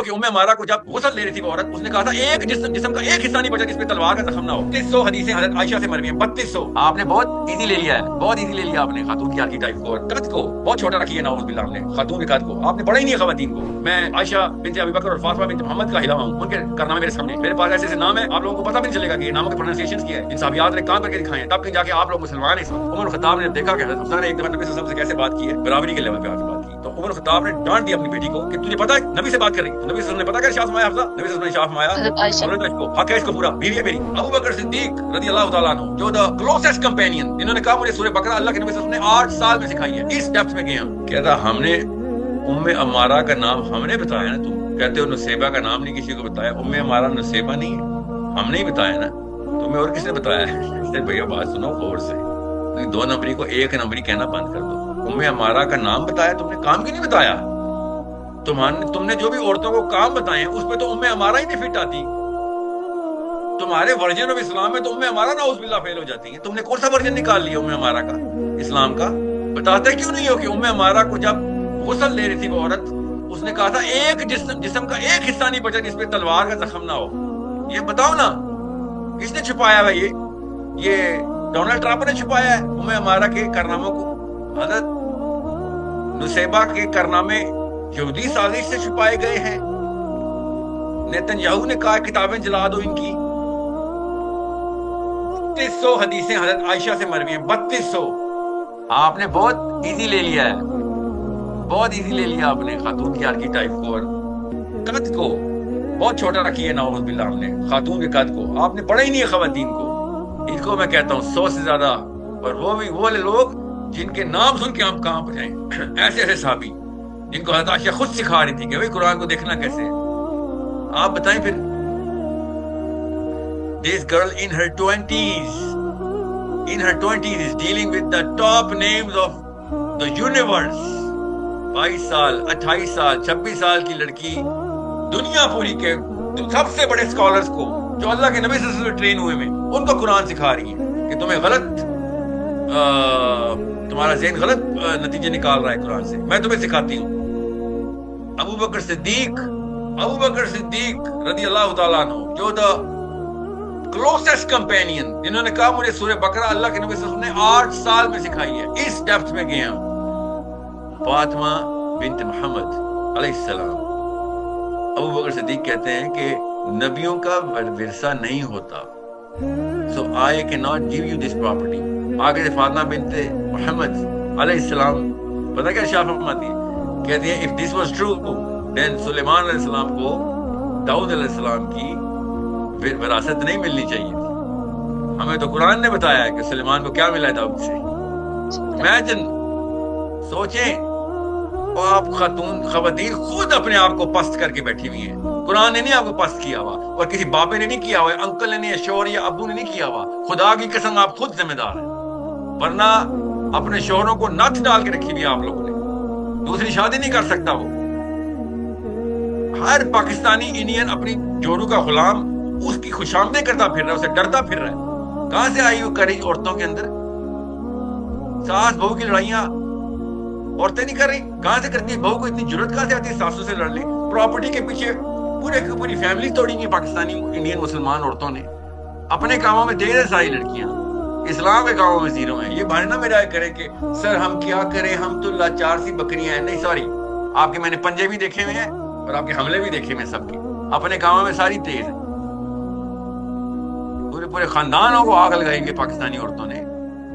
کہ ام عمارہ کو جب غسل لے رہی تھی وہ عورت، اس نے کہا تھا ایک جسم کا ایک حصہ نہیں بچا جس پہ تلوار کا زخم نہ ہو۔ 3200 حدیثیں حضرت عائشہ سے مروی ہیں، 3200۔ آپ نے بہت ایزی لے لیا ہے، بہت ایزی لے لیا آپ نے خاتون کی آرکیٹائپ کو اور قد کو بہت چھوٹا رکھی ہے نعوذ باللہ ہم نے خاتون کے قد کو، آپ نے پڑھا ہی نہیں ہے خواتین کو۔ میں عائشہ بنت ابی بکر اور فاطمہ بنت محمد کا علاوہ ہوں، ان کے کارنامے میرے سامنے، میرے پاس ایسے ایسے نام ہے آپ لوگوں کو پتہ بھی نہیں چلے گا کہ یہ ناموں کے پروننسیشن کیا ہے، ان صحابیات نے کام کر کے دکھائے ہیں، تب کہ جا کے آپ لوگ مسلمان ہیں۔ عمر الخطاب نے دیکھا کہ حضرت حفصہ نے ایک دفعہ نبی صلی اللہ علیہ وسلم سے کیسے بات کی ہے، برابری کے لیول پہ آ کے بات کی، تو عمر الخطاب نے ڈانٹ دیا اپنی بیٹی کو کہ تجھے پتا ہے نبی سے بات کر رہی، تو نبی صلی اللہ علیہ وسلم نے پتا کیا ارشاد فرمایا حفصہ، نبی صلی اللہ علیہ وسلم نے ارشاد فرمایا حق ہے اس کو پورا، بیوی ہے میری۔ ابو بکر صدیق رضی اللہ تعالیٰ عنہ جو دا کلوزسٹ کمپینین، انہوں نے کہا مجھے سورہ بقرہ اللہ کے نبی صلی اللہ علیہ وسلم نے 8 سال میں سکھائی ہے، اس ڈیپتھ میں گیا۔ کہتا ہم نے ام عمارہ کا نام ہم نے بتایا نا، تم کہتے ہو نصیبہ کا نام نہیں کسی کو بتایا، ام عمارہ نصیبہ نہیں ہے، ہم نے ہی بتایا نا، تمہیں اور کس نے بتایا ہے؟ اس نے بھیا بات سنو غور سے، 2 نمبری کو 1 نمبری کہنا بند کر دو۔ ام عمارہ کا نام بتایا، تم نے کام کیوں نہیں بتایا؟ تم نے جو بھی عورتوں کو کام بتائے ہیں اس پہ تو ام عمارہ ہی نہیں فٹ آتی، تمہارے ورژن آف اسلام میں تو ام عمارہ نعوذ باللہ فیل ہو جاتی ہیں، تم نے کون سا ورژن نکال لیا ام عمارہ کا اسلام کا؟ بتاتے کیوں نہیں ہو کہ ام عمارہ کو جب غسل لے رہی تھی وہ عورت، اس نے کہا تھا ایک جسم کا ایک حصہ نہیں بچا جس پہ تلوار کا زخم نہ ہو۔ یہ بتاؤ نا کس نے چھپایا ہے؟ یہ ڈونلڈ ٹرمپ نے چھپایا ہے ام عمارہ کے کارناموں کو؟ حضرت نصیبہ کے کارنامے یہودی سازش سے چھپائے گئے ہیں، نیتن یاہو نے کہا کتابیں جلا دو ان کی۔ 3200 حدیثیں حضرت عائشہ سے مروی ہیں، 3200۔ آپ نے بہت ایزی لے لیا ہے، بہت ایزی لے لیا آپ نے خاتون کی آرکیٹائپ کو اور قد کو بہت چھوٹا رکھی ہے نعوذ باللہ ہم نے خاتون کے قد کو، آپ نے پڑھا ہی نہیں ہے خواتین کو۔ ان کو میں کہتا ہوں 100 سے زیادہ، اور وہ بھی وہ لوگ جن کے نام سن کے ہم کہاں پہ جائیں، ایسے ایسے صحابی جن کو حضرت عائشہ خود سکھا رہی تھی کہ بھئی قرآن کو دیکھنا کیسے ہے۔ آپ بتائیں پھر this girl in her 20s is dealing with the top names of the universe۔ 22 سال 28 سال 26 سال کی لڑکی دنیا پوری کے سب سے بڑے اسکالرز کو جو اللہ کے نبی صلی اللہ علیہ وسلم ٹرین ہوئے میں ان کو قرآن سکھا رہی ہیں کہ تمہیں غلط تمہارا ذہن غلط نتیجے نکال رہا ہے قرآن سے، میں تمہیں سکھاتی ہوں۔ ابو بکر صدیق رضی اللہ تعالیٰ عنہ جو دا کلوزسٹ کمپینین، جنہوں نے کہا مجھے سورہ بقرہ اللہ کے نبی صلی اللہ علیہ وسلم نے 8 سال میں سکھائی ہے، اس ڈیپتھ میں گئے ہم۔ فاطمہ بنت محمد علیہ السلام، ابو بکر صدیق کہتے ہیں کہ نبیوں کا ورثہ نہیں ہوتا، so I cannot give you this property۔ آگے سے فاطمہ بنت محمد علیہ السلام پتہ کیا ارشاد فرماتی ہے؟ کہتی ہیں if this was true then سلیمان علیہ السلام کو داؤد علیہ السلام کی وراثت نہیں ملنی چاہیے تھی، ہمیں تو قرآن نے بتایا ہے کہ سلیمان کو کیا ملا ہے داؤد سے۔ امیجن، سوچیں، اور آپ خواتین خود اپنے آپ کو پست کر کے بیٹھی ہوئی ہیں، قرآن نے نہیں آپ کو پست کیا ہوا، اور کسی بابے نے نہیں کیا ہوا، انکل نے نہیں، شوہر یا ابو نے نہیں کیا ہوا، خدا کی قسم آپ خود ذمہ دار ہیں، ورنہ اپنے شوہروں کو نتھ ڈال کے رکھی ہوئی آپ لوگوں نے، دوسری شادی نہیں کر سکتا وہ۔ ہر پاکستانی انڈین اپنی جوڑوں کا غلام اس کی خوشامدیں کرتا پھر رہا ہے، اسے ڈرتا پھر رہا ہے۔ کہاں سے آئی وہ کریج عورتوں کے اندر؟ ساس بہو کی لڑائیاں عورتیں نہیں کر رہی، کہاں سے کرتی ہے؟ بہو کو اتنی جرت کہاں سے آتی ہے ساسوں سے لڑ لی؟ پراپرٹی کے پیچھے پورے کی پوری فیملی توڑی گئی پاکستانی انڈین مسلمان عورتوں نے، اپنے کاموں میں تیز ہے ساری لڑکیاں، اسلام کے کاموں میں زیرو ہیں۔ یہ بہانہ میرا کرے کہ سر ہم کیا کریں، ہم تو لاچار سی بکریاں ہیں، نہیں سوری، آپ کے میں نے پنجے بھی دیکھے ہوئے ہیں اور آپ کے حملے بھی دیکھے ہوئے ہیں، سب کے اپنے کاموں میں ساری تیز ہیں، پورے خاندانوں کو آگ لگائی ہوئی پاکستانی عورتوں نے،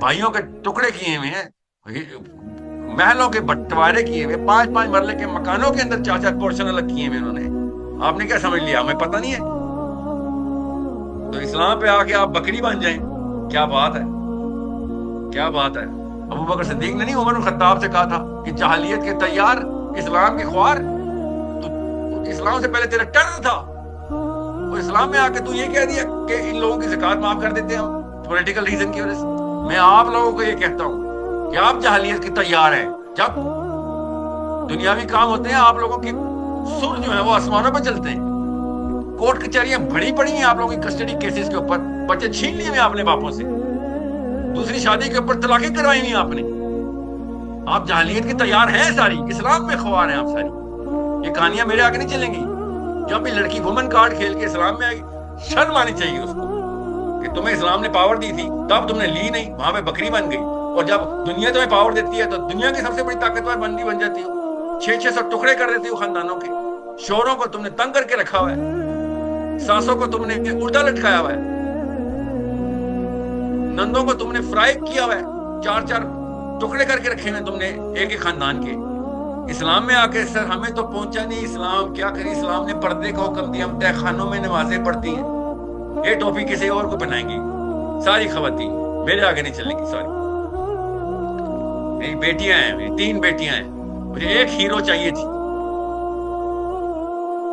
بھائیوں کے ٹکڑے کیے ہوئے ہیں، محلوں کے بٹوارے کیے ہوئے، 5 مرلے کے مکانوں کے اندر 4 پورشن الگ کیے ہوئے انہوں نے۔ آپ نے کیا سمجھ لیا ہمیں پتہ نہیں ہے؟ تو اسلام پہ آ کے آپ بکری بن جائیں، کیا بات ہے، کیا بات ہے۔ ابو بکر صدیق نے نہیں عمر بن خطاب سے کہا تھا کہ جاہلیت کے تیار، اسلام کے خوار، تو اسلام سے پہلے تیرا ٹرن تھا، اور اسلام میں آ کے تو یہ کہہ دیا کہ ان لوگوں کی زکوٰۃ معاف کر دیتے ہیں ہم پولیٹیکل ریزن کی وجہ سے۔ میں آپ لوگوں کو یہ کہتا ہوں کہ آپ جاہلیت کے تیار ہیں، جب دنیاوی کام ہوتے ہیں آپ لوگوں کی سر جو ہے وہ آسمانوں پہ چلتے ہیں، کورٹ کچہریاں بڑی پڑی ہیں آپ لوگوں کی کسٹڈی کیسز کے اوپر، بچے چھین لیے ہوئے آپ نے باپوں سے، دوسری شادی کے اوپر طلاقیں کروائی ہوئی آپ نے۔ آپ جاہلیت کے تیار ہیں، ساری اسلام میں خوار ہیں آپ ساری، یہ کہانیاں میرے آگے نہیں چلیں گی۔ جب بھی لڑکی وومن کارڈ کھیل کے اسلام میں آئی، شرم آنی چاہیے اس کو کہ تمہیں اسلام نے پاور دی تھی تب تم نے لی نہیں، وہاں پہ بکری بن گئی، اور جب دنیا تمہیں پاور دیتی ہے تو دنیا کی سب سے بڑی طاقتور بندی بن جاتی ہو، 600 ٹکڑے کر دیتی ہو خاندانوں کے، شوہروں کو تم نے تنگ کر کے رکھا ہوا ہے، ساسوں کو تم نے الٹا لٹکایا ہوا ہے، نندوں کو تم نے فرائی کیا ہوا ہے، 4 ٹکڑے کر کے رکھے ہیں تم نے ایک ایک خاندان کے۔ اسلام میں آ کے سر ہمیں تو پہنچا نہیں، اسلام کیا کرے، اسلام نے پردے کا حکم دیا، ہم تہ خانوں میں نمازیں پڑھتی ہیں، یہ ٹوپی کسی اور کو پہنائیں گی، ساری خواتین میرے آگے نہیں چلنے کی، ساری میری بیٹیاں ہیں، میری 3 بیٹیاں ہیں، مجھے ایک ہیرو چاہیے تھی،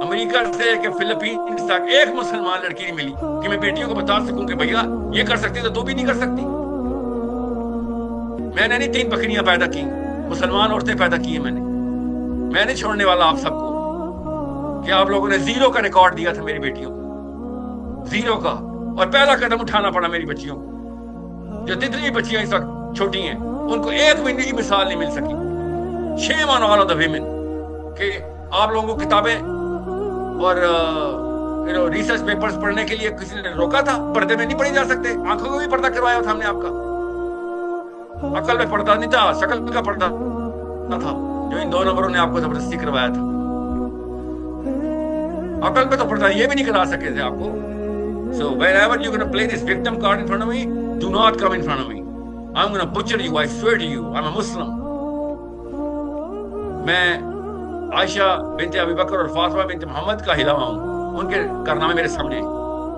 امریکہ سے کہ فلپینز تک ایک مسلمان لڑکی نہیں ملی کہ میں بیٹیوں کو بتا سکوں کہ بھیا یہ کر سکتی تو بھی نہیں کر سکتی۔ میں نے نہیں 3 بکریاں پیدا کی، مسلمان عورتیں پیدا کی ہیں میں نہیں چھوڑنے والا آپ سب کو کہ آپ لوگوں نے 0 کا ریکارڈ دیا تھا میری بیٹیوں کو، 0 کا، اور پہلا قدم اٹھانا پڑا میری بچیوں کو، جو جتنی بچیاں اس وقت چھوٹی ہیں ان کو ایک مہینے کی مثال نہیں مل سکی۔ شیم آن آل آف دی ویمن کہ آپ لوگوں کو کتابیں اور ریسرچ پیپرز پڑھنے کے لیے کسی نے روکا تھا؟ پردے میں نہیں پڑھی جا سکتے، آنکھوں کو بھی پردہ کروایا تھا ہم نے آپ کا، عقل میں پردہ نہیں تھا، شکل کا پردہ تھا جو ان 2 نمبروں نے آپ کو زبردستی کروایا تھا، عقل پہ تو پردہ یہ بھی نہیں کرا سکے تھے آپ کو۔ So whenever you're going to play this victim card in front of me, do not come in front of me. I'm going to butcher you, I swear to you. I'm a Muslim. میں عائشہ بنت ابی بکر اور فاطمہ بنت محمد کا ہلا ہوں، ان کے کارنامے میرے سامنے ہیں،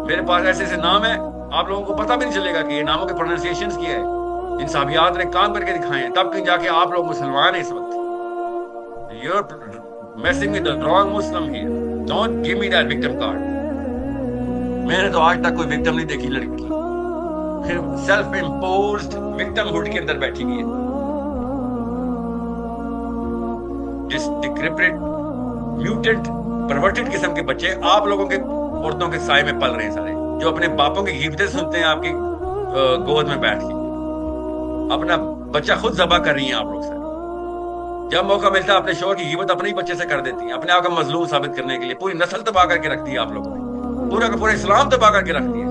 میرے پاس ایسے ایسے نام ہیں آپ لوگوں کو پتہ بھی نہیں چلے گا کہ یہ ناموں کے پروننسیشنز کیا ہے، ان صحابیات نے کام کر کے دکھائے ہیں، تب کہیں جا کے آپ لوگ مسلمان ہیں اس وقت۔ You're messing with the wrong Muslim here. Don't give me that victim card. میں نے تو آج تک کوئی وکٹم نہیں دیکھی لڑکی، پھر سیلف امپوزڈ وکٹم ہوڈ کے اندر بیٹھی ہوئی ہے، جس ڈیکریپٹ میوٹنٹ پرورٹڈ قسم کے بچے آپ لوگوں کے عورتوں کے سائے میں پل رہے ہیں سارے، جو اپنے باپوں کی غیبتیں سنتے ہیں آپ کی گود میں بیٹھ کے، اپنا بچہ خود ذبح کر رہی ہیں آپ لوگ سارے، جب موقع ملتا ہے اپنے شوہر کی غیبت اپنے ہی بچے سے کر دیتی ہیں، اپنے آپ کا مظلوم ثابت کرنے کے لیے، پوری نسل تباہ کر کے رکھتی ہے آپ لوگوں نے، پورا کا پورا اسلام تباہ کر کے رکھتی ہے۔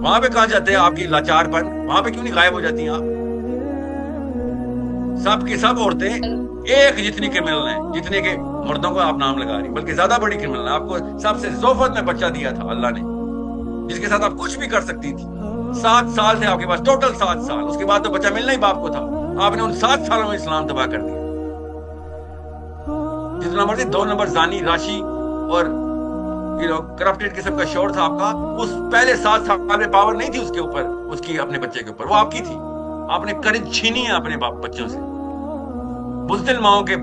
وہاں پہ کہاں جاتے ہیں آپ کی لاچار پن، وہاں پہ کیوں نہیں غائب ہو جاتی ہیں آپ؟ سب کی سب عورتیں ایک جتنی کرمنل ہیں جتنے کے مردوں کو آپ نام لگا رہی، بلکہ زیادہ بڑی کرمنل ہیں۔ آپ کو سب سے زوفت میں بچہ دیا تھا اللہ نے، جس کے ساتھ آپ کچھ بھی کر سکتی تھی، 7 سال تھے آپ کے پاس، ٹوٹل 7 سال، اس کے بعد تو بچہ ملنا ہی باپ کو تھا، آپ نے ان 7 سالوں میں اسلام تباہ کر دیا۔ جتنا مرضی 2 نمبر زانی راشی اور کرپٹڈ قسم کا شور تھا آپ کا، اس پہلے 7 سال میں پاور نہیں تھی اس کے اوپر، اس کی اپنے بچے کے اوپر، وہ آپ کی تھی، آپ نے کرج چھینی ہے اپنے بچوں سے، بزدل ماؤں کے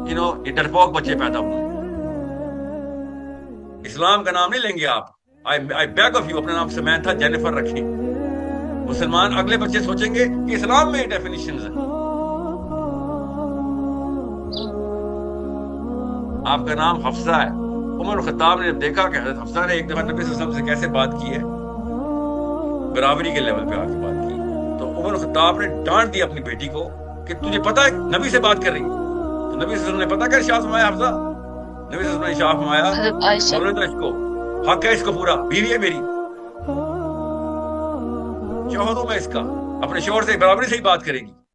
یہ ڈرپوک بچے پیدا ہوئے۔ اسلام کا نام نہیں لیں گے آپ، I beg of you، اپنا نام سمینتھا جینیفر رکھیں۔ مسلمان اگلے بچے سوچیں گے کہ اسلام میں ڈیفینیشنز ہیں۔ آپ کا نام حفصہ ہے، عمر الخطاب نے جب دیکھا کہ حضرت حفصہ نے ایک دفعہ نبی صلی اللہ علیہ وسلم سے کیسے بات کی ہے، برابری کے لیول پہ آ کے بات کی، تو عمر الخطاب نے ڈانٹ دیا اپنی بیٹی کو کہ تجھے پتا ہے نبی سے بات کر رہی ہے، تو نبی صلی اللہ علیہ وسلم نے پتا کیا ارشاد فرمایا حفصہ؟ نبی صلی اللہ علیہ وسلم نے ارشاد فرمایا بولے تو اس کو حق ہے، اس کو پورا، بیوی ہے میری، شوہر ہوں میں اس کا، اپنے شوہر سے برابری سے ہی بات کرے گی۔